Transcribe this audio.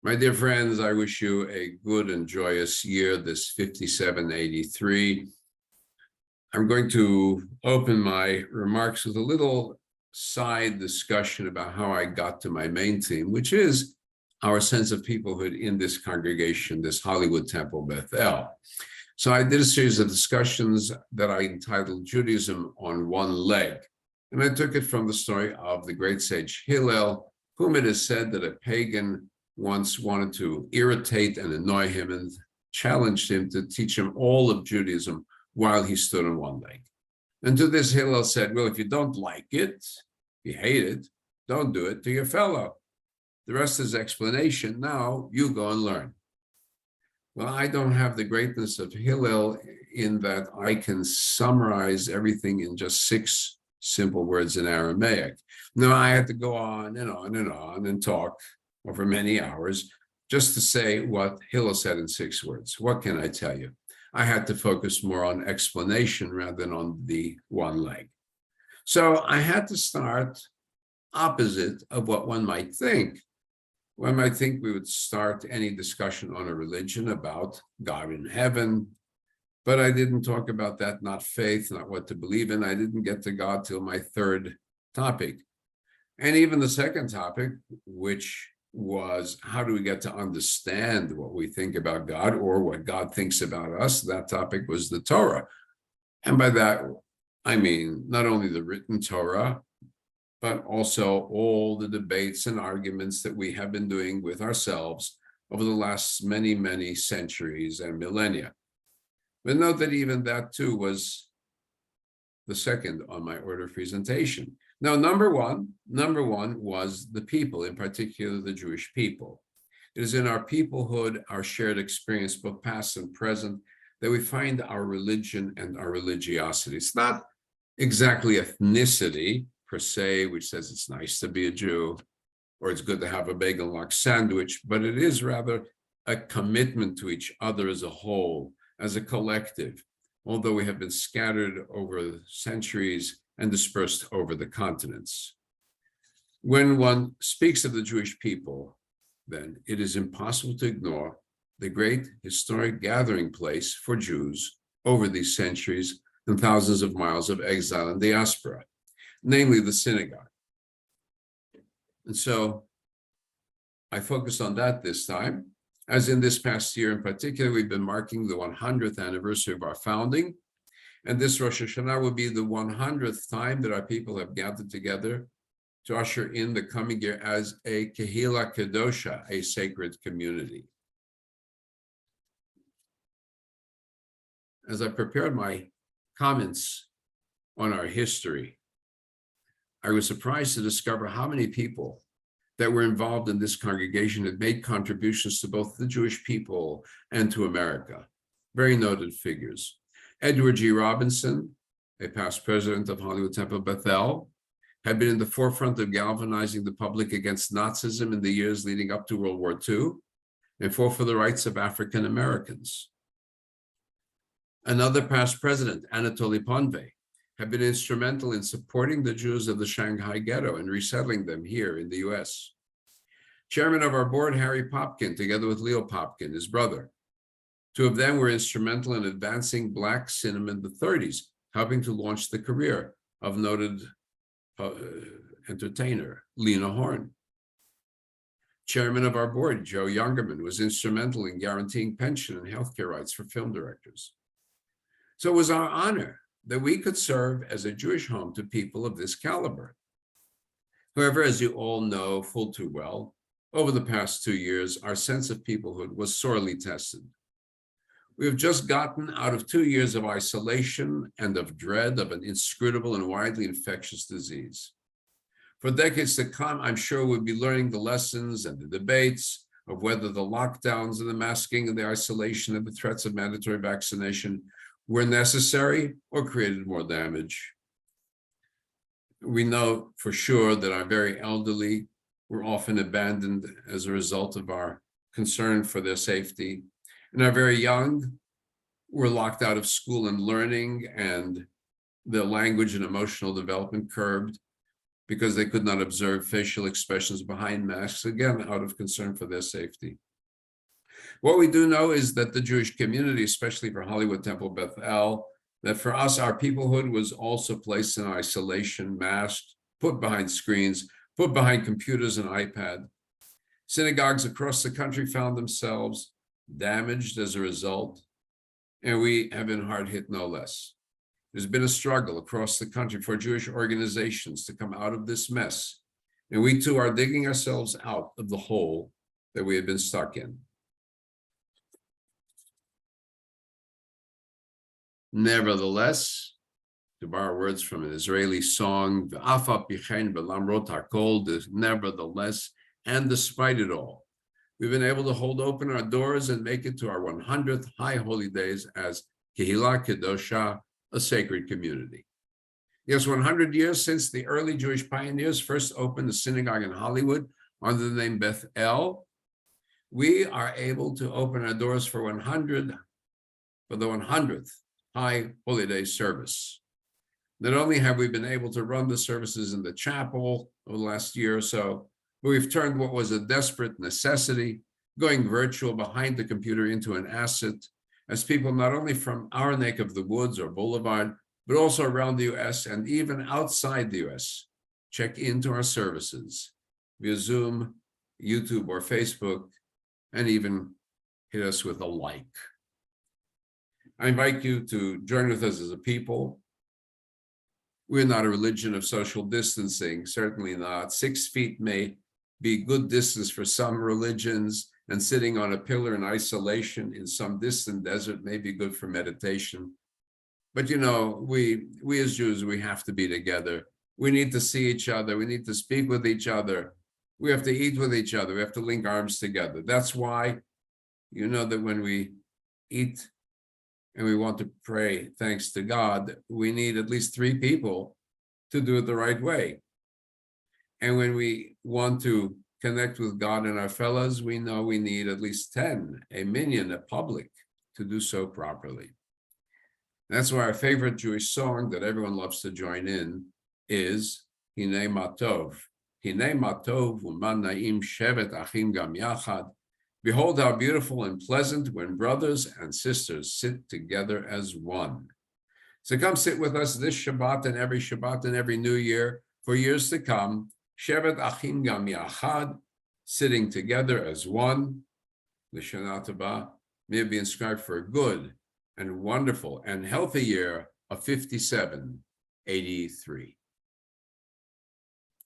My dear friends, I wish you a good and joyous year, this 5783. I'm going to open my remarks with a little side discussion about how I got to my main theme, which is our sense of peoplehood in this congregation, this Hollywood Temple Beth. So I did a series of discussions that I entitled Judaism on One Leg. And I took it from the story of the great sage Hillel, whom it is said that a pagan once wanted to irritate and annoy him and challenged him to teach him all of Judaism while he stood on one leg. And to this Hillel said, well, if you don't like it, you hate it, don't do it to your fellow. The rest is explanation. Now you go and learn. Well, I don't have the greatness of Hillel in that I can summarize everything in just 6 simple words in Aramaic. No, I had to go on and on and on and talk over many hours just to say what Hillel said in 6 words. What can I tell you? I had to focus more on explanation rather than on the one leg. So I had to start opposite of what one might think. One might think we would start any discussion on a religion about God in heaven, but I didn't talk about that, not faith, not what to believe in. I didn't get to God till my 3rd topic. And even the 2nd topic, which was how do we get to understand what we think about God or what God thinks about us, that topic was the Torah. And by that, I mean not only the written Torah, but also all the debates and arguments that we have been doing with ourselves over the last many, many centuries and millennia. But note that even that too was the 2nd on my order of presentation. Now, number one was the people, in particular the Jewish people. It is in our peoplehood, our shared experience, both past and present, that we find our religion and our religiosity. It's not exactly ethnicity per se, which says it's nice to be a Jew, or it's good to have a bagel lox sandwich, but it is rather a commitment to each other as a whole, as a collective, although we have been scattered over centuries and dispersed over the continents. When one speaks of the Jewish people, then it is impossible to ignore the great historic gathering place for Jews over these centuries and thousands of miles of exile and diaspora, namely the synagogue. And so I focused on that this time. As in this past year in particular, we've been marking the 100th anniversary of our founding. And this Rosh Hashanah will be the 100th time that our people have gathered together to usher in the coming year as a Kehila Kedosha, a sacred community. As I prepared my comments on our history, I was surprised to discover how many people that were involved in this congregation had made contributions to both the Jewish people and to America. Very noted figures. Edward G. Robinson, a past president of Hollywood Temple Beth, had been in the forefront of galvanizing the public against Nazism in the years leading up to World War II and fought for the rights of African Americans. Another past president, Anatoly Ponve, had been instrumental in supporting the Jews of the Shanghai ghetto and resettling them here in the US. Chairman of our board, Harry Popkin, together with Leo Popkin, his brother. 2 of them were instrumental in advancing Black cinema in the 30s, helping to launch the career of noted entertainer Lena Horne. Chairman of our board, Joe Youngerman, was instrumental in guaranteeing pension and healthcare rights for film directors. So it was our honor that we could serve as a Jewish home to people of this caliber. However, as you all know full too well, over the past 2 years, our sense of peoplehood was sorely tested. We have just gotten out of 2 years of isolation and of dread of an inscrutable and widely infectious disease. For decades to come, I'm sure we'll be learning the lessons and the debates of whether the lockdowns and the masking and the isolation and the threats of mandatory vaccination were necessary or created more damage. We know for sure that our very elderly were often abandoned as a result of our concern for their safety. And our very young were locked out of school and learning, and their language and emotional development curbed because they could not observe facial expressions behind masks, again, out of concern for their safety. What we do know is that the Jewish community, especially for Hollywood Temple Beth, that for us, our peoplehood was also placed in isolation, masked, put behind screens, put behind computers and iPad. Synagogues across the country found themselves damaged as a result, and we have been hard hit no less. There's been a struggle across the country for Jewish organizations to come out of this mess, and we too are digging ourselves out of the hole that we have been stuck in. Nevertheless, to borrow words from an Israeli song, nevertheless, and despite it all, we've been able to hold open our doors and make it to our 100th high holy days as Kehillah Kedosha, a sacred community. Yes, 100 years since the early Jewish pioneers first opened a synagogue in Hollywood under the name Beth El, we are able to open our doors for the 100th high holy day service. Not only have we been able to run the services in the chapel over the last year or so, but we've turned what was a desperate necessity, going virtual behind the computer, into an asset, as people not only from our neck of the woods or boulevard, but also around the US and even outside the US, check into our services via Zoom, YouTube, or Facebook, and even hit us with a like. I invite you to join with us as a people. We're not a religion of social distancing, certainly not. 6 feet may be good distance for some religions, and sitting on a pillar in isolation in some distant desert may be good for meditation. But you know, we as Jews, we have to be together. We need to see each other. We need to speak with each other. We have to eat with each other. We have to link arms together. That's why, you know, that when we eat and we want to pray thanks to God, we need at least 3 people to do it the right way. And when we want to connect with God and our fellows, we know we need at least 10, a minyan, a public, to do so properly. That's why our favorite Jewish song that everyone loves to join in is Hinei Matov. Hinei Matov u'man na'im shevet achim gam yachad. Behold how beautiful and pleasant when brothers and sisters sit together as one. So come sit with us this Shabbat and every New Year for years to come. Shevet Achim Gam Yachad, sitting together as one. L'Shana Tova, may it be inscribed for a good and wonderful and healthy year of 5783.